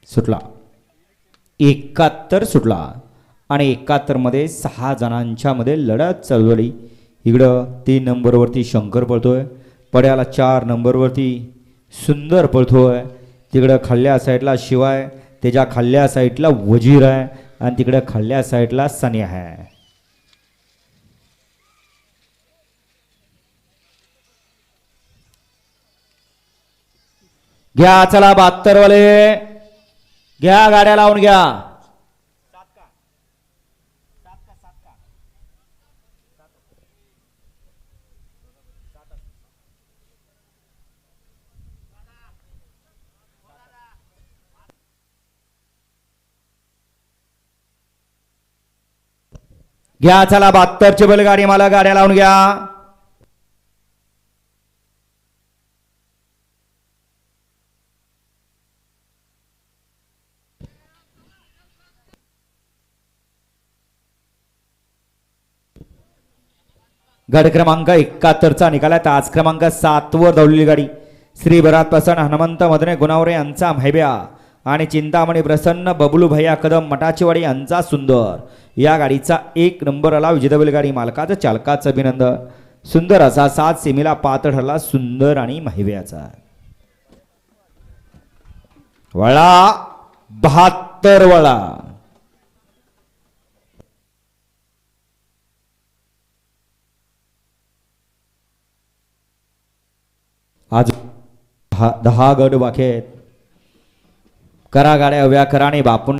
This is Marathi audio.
सुटला. 71 सुटला आणि 71 मध्ये 6 जणांच्या मध्ये लढत चालू झाली. इकडं 3 नंबरवरती शंकर पळतोय, पड्याला 4 नंबरवरती सुंदर पळतोय. तिकडं खाल्ल्या साईडला शिवाय, त्याच्या खाल्ल्या साईडला वजीर आहे आणि तिकडं खाल्ल्या साईडला सनी आहे. घ्या चला 72 वाले, घ्या गाड्या लावून घ्या. घ्या चला 72 ची बैलगाडी मला गाड्या लावून घ्या. गड क्रमांक 71 चा निकाला. तास क्रमांक 7 वर धावलेली गाडी श्री बरात प्रसन्न हनुमंत मदने गुणावरे यांचा मैब्या आणि चिंतामणी प्रसन्न बबलू भैया कदम मटाचीवाडी यांचा सुंदर. या गाडीचा 1 नंबर आला. विजेता बैलगाडी मालकाचं चालकाचं अभिनंदन. सुंदर असा 7 सेमीला पात्र ठरला सुंदर आणि मैब्याचा. वळा 72 वळा. आज 10 गड वाखेत. करा गाड्या व्याकराने बापून